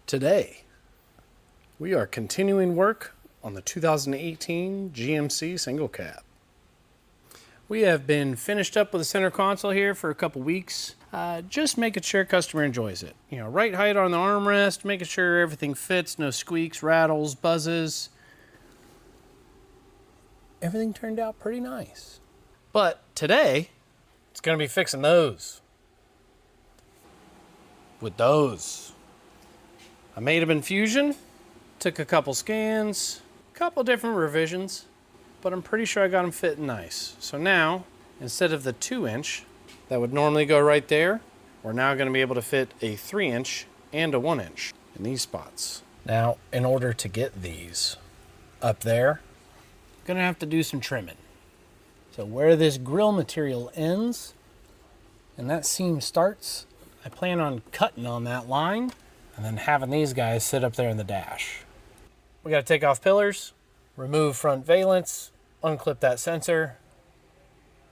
Today, we are continuing work on the 2018 GMC single cab. We have been finished up with the center console here for a couple weeks, just making sure customer enjoys it. You know, right height on the armrest, making sure everything fits, no squeaks, rattles, buzzes. Everything turned out pretty nice. But today, it's going to be fixing those. With those. I made them in Fusion, took a couple scans, a couple different revisions, but I'm pretty sure I got them fitting nice. So now, instead of the 2-inch that would normally go right there, we're now going to be able to fit a 3-inch and a 1-inch in these spots. Now, in order to get these up there, I'm going to have to do some trimming. So where this grill material ends and that seam starts, I plan on cutting on that line and then having these guys sit up there in the dash. We got to take off pillars, remove front valence, unclip that sensor,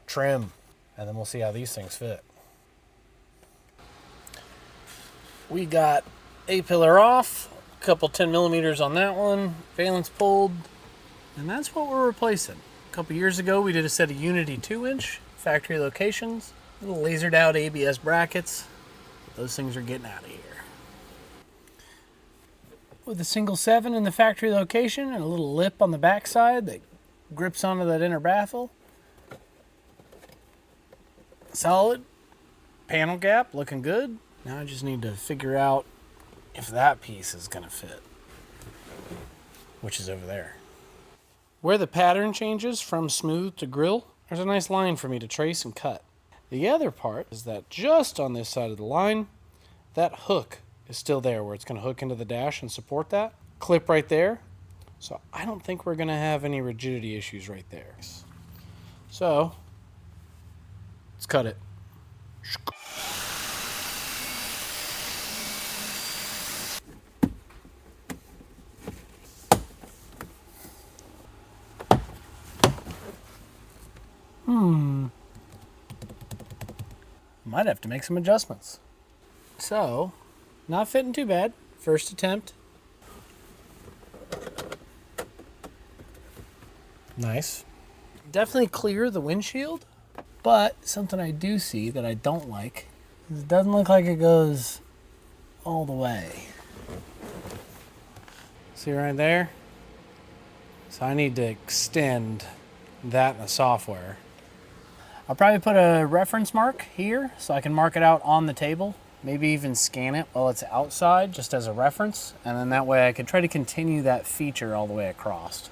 trim, and then we'll see how these things fit. We got a pillar off, a couple 10 millimeters on that one, valence pulled, and that's what we're replacing. A couple years ago, we did a set of Unity 2-inch factory locations, little lasered out ABS brackets. Those things are getting out of here. With a single 7 in the factory location and a little lip on the backside that grips onto that inner baffle. Solid. Panel gap looking good. Now I just need to figure out if that piece is going to fit, which is over there. Where the pattern changes from smooth to grill, there's a nice line for me to trace and cut. The other part is that just on this side of the line, that hook is still there where it's going to hook into the dash and support that. Clip right there. So I don't think we're going to have any rigidity issues right there. So let's cut it. Might have to make some adjustments. So, not fitting too bad. First attempt. Nice. Definitely clear the windshield, but something I do see that I don't like is it doesn't look like it goes all the way. See right there? So I need to extend that in the software. I'll probably put a reference mark here so I can mark it out on the table. Maybe even scan it while it's outside just as a reference. And then that way I can try to continue that feature all the way across.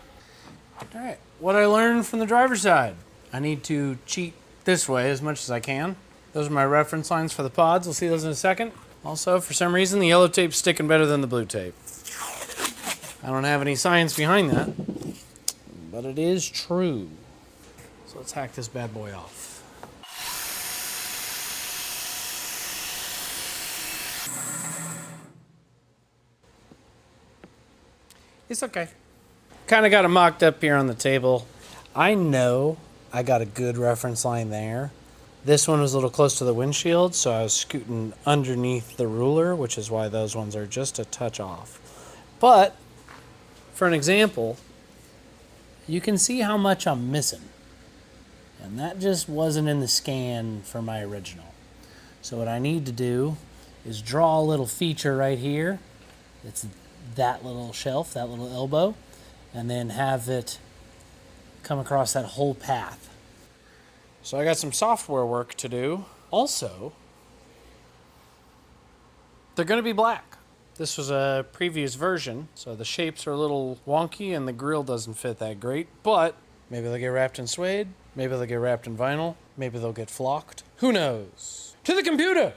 All right, what I learned from the driver's side. I need to cheat this way as much as I can. Those are my reference lines for the pods. We'll see those in a second. Also, for some reason, the yellow tape's sticking better than the blue tape. I don't have any science behind that, but it is true. So let's hack this bad boy off. It's okay. Kind of got it mocked up here on the table. I know I got a good reference line there. This one was a little close to the windshield, so I was scooting underneath the ruler, which is why those ones are just a touch off. But, for an example, you can see how much I'm missing. And that just wasn't in the scan for my original. So what I need to do is draw a little feature right here. It's that little shelf, that little elbow, and then have it come across that whole path. So I got some software work to do. Also, they're going to be black. This was a previous version, so the shapes are a little wonky and the grill doesn't fit that great, but maybe they'll get wrapped in suede, maybe they'll get wrapped in vinyl, maybe they'll get flocked. Who knows? To the computer!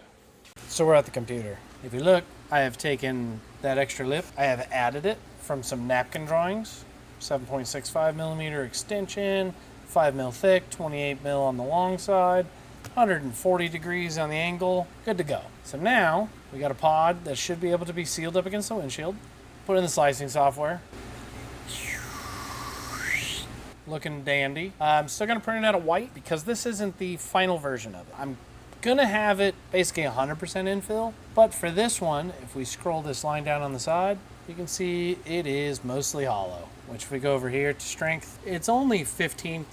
So we're at the computer. If you look, I have taken that extra lip, I have added it from some napkin drawings, 7.65 millimeter extension, 5 mil thick, 28 mil on the long side, 140 degrees on the angle, good to go. So now we got a pod that should be able to be sealed up against the windshield. Put in the slicing software. Looking dandy. I'm still gonna print it out of white because this isn't the final version of it. I'm gonna have it basically 100% infill, but for this one, if we scroll this line down on the side, you can see it is mostly hollow, which if we go over here to strength, it's only 15%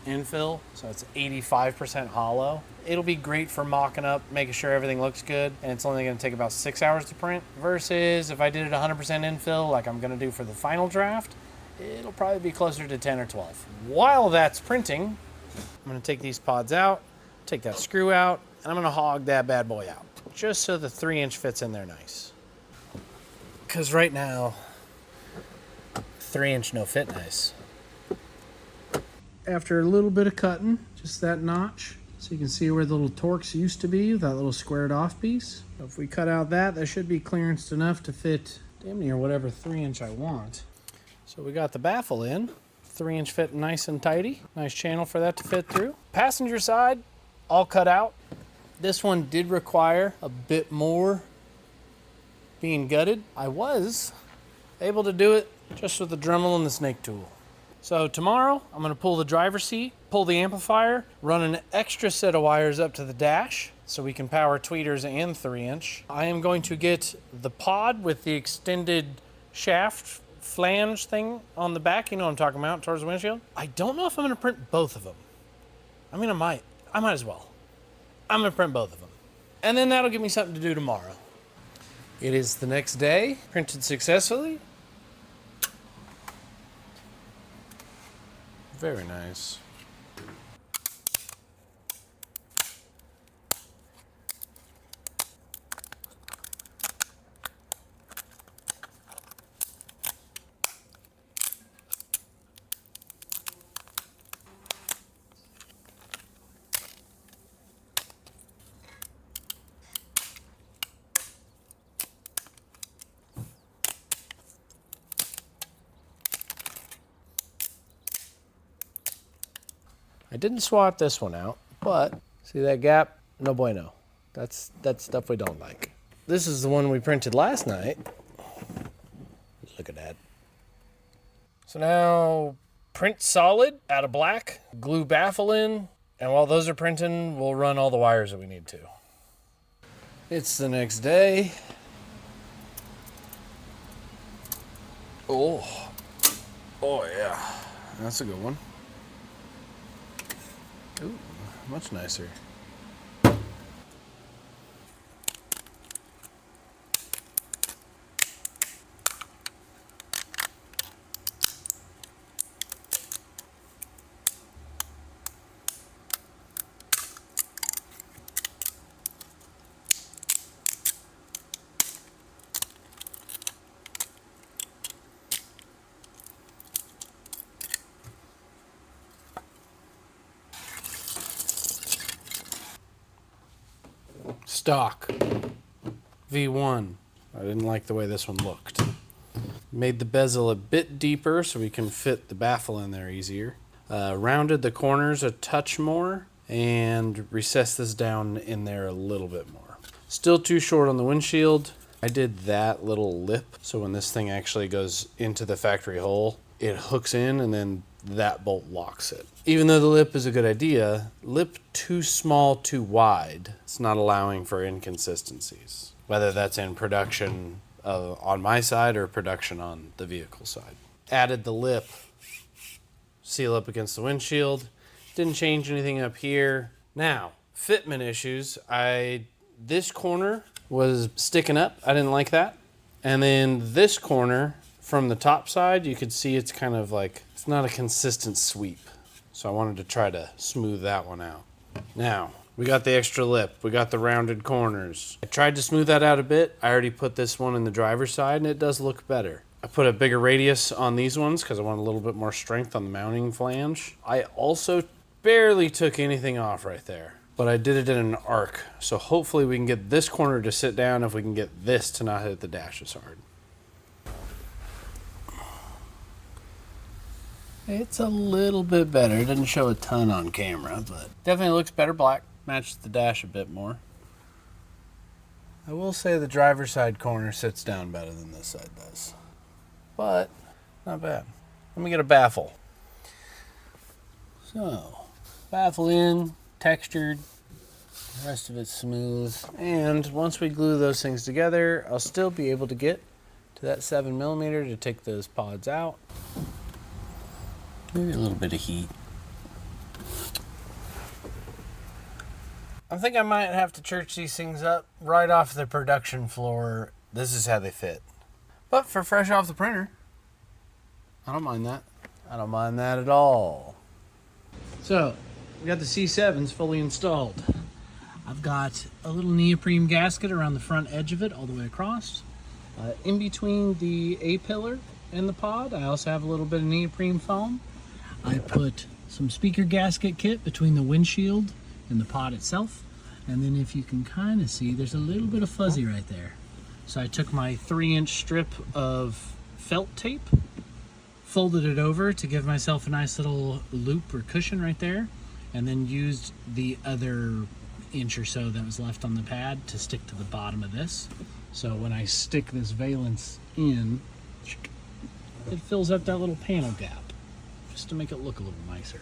infill, so it's 85% hollow. It'll be great for mocking up, making sure everything looks good, and it's only gonna take about 6 hours to print, versus if I did it 100% infill, like I'm gonna do for the final draft, it'll probably be closer to 10 or 12. While that's printing, I'm gonna take these pods out, take that screw out, and I'm gonna hog that bad boy out, just so the 3-inch fits in there nice. Because right now, 3-inch no fit nice. After a little bit of cutting, just that notch, so you can see where the little Torx used to be, that little squared off piece. So if we cut out that, there should be clearance enough to fit damn near whatever 3-inch I want. So we got the baffle in, 3-inch fit nice and tidy. Nice channel for that to fit through. Passenger side, all cut out. This one did require a bit more being gutted. I was able to do it just with the Dremel and the snake tool. So tomorrow, I'm gonna pull the driver's seat, pull the amplifier, run an extra set of wires up to the dash so we can power tweeters and 3-inch. I am going to get the pod with the extended shaft flange thing on the back, you know what I'm talking about, towards the windshield. I don't know if I'm gonna print both of them. I mean, I might as well. I'm gonna print both of them. And then that'll give me something to do tomorrow. It is the next day, printed successfully. Very nice. I didn't swap this one out, but see that gap? No bueno. That's stuff we don't like. This is the one we printed last night. Look at that. So now print solid out of black, glue baffle in, and while those are printing, we'll run all the wires that we need to. It's the next day. Oh yeah, that's a good one. Ooh, much nicer. Stock V1. I didn't like the way this one looked. Made the bezel a bit deeper so we can fit the baffle in there easier. Rounded the corners a touch more and recessed this down in there a little bit more. Still too short on the windshield. I did that little lip so when this thing actually goes into the factory hole, it hooks in and then that bolt locks it. Even though the lip is a good idea, lip too small, too wide, it's not allowing for inconsistencies, whether that's in production on my side or production on the vehicle side. Added the lip, seal up against the windshield, didn't change anything up here. Now, fitment issues, this corner was sticking up, I didn't like that. And then this corner, from the top side, you could see it's kind of like, it's not a consistent sweep. So I wanted to try to smooth that one out. Now, we got the extra lip. We got the rounded corners. I tried to smooth that out a bit. I already put this one in the driver's side and it does look better. I put a bigger radius on these ones because I want a little bit more strength on the mounting flange. I also barely took anything off right there, but I did it in an arc. So hopefully we can get this corner to sit down if we can get this to not hit the dash as hard. It's a little bit better. It doesn't show a ton on camera, but definitely looks better black. Matches the dash a bit more. I will say the driver's side corner sits down better than this side does, but not bad. Let me get a baffle. So, baffle in, textured, The rest of it's smooth. And once we glue those things together, I'll still be able to get to that 7mm to take those pods out. Maybe a little bit of heat. I think I might have to church these things up right off the production floor. This is how they fit. But for fresh off the printer, I don't mind that. I don't mind that at all. So, we got the C7s fully installed. I've got a little neoprene gasket around the front edge of it all the way across. In between the A-pillar and the pod, I also have a little bit of neoprene foam. I put some speaker gasket kit between the windshield and the pod itself. And then if you can kind of see, there's a little bit of fuzzy right there. So I took my 3-inch strip of felt tape, folded it over to give myself a nice little loop or cushion right there, and then used the other inch or so that was left on the pad to stick to the bottom of this. So when I stick this valance in, it fills up that little panel gap, just to make it look a little nicer.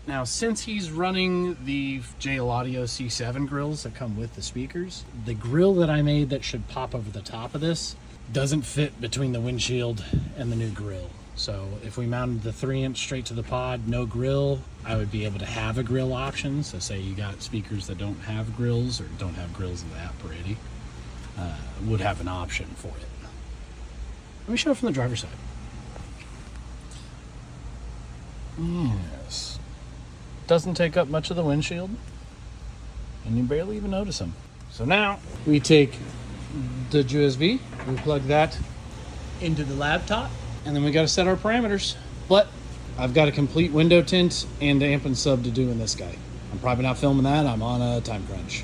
Now, since he's running the JL Audio C7 grills that come with the speakers, the grill that I made that should pop over the top of this doesn't fit between the windshield and the new grill. So if we mounted the 3-inch straight to the pod, no grill, I would be able to have a grill option. So say you got speakers that don't have grills or don't have grills in the app already, would have an option for it. Let me show it from the driver's side. Yes. Doesn't take up much of the windshield, and you barely even notice them. So now we take the USB, we plug that into the laptop, and then we got to set our parameters. But I've got a complete window tint and amp and sub to do in this guy. I'm probably not filming that. I'm on a time crunch.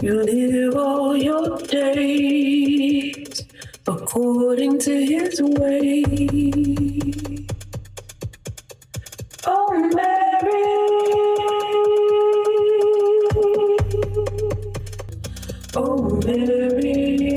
You live all your days according to his way. Oh, Mary. Oh, Mary.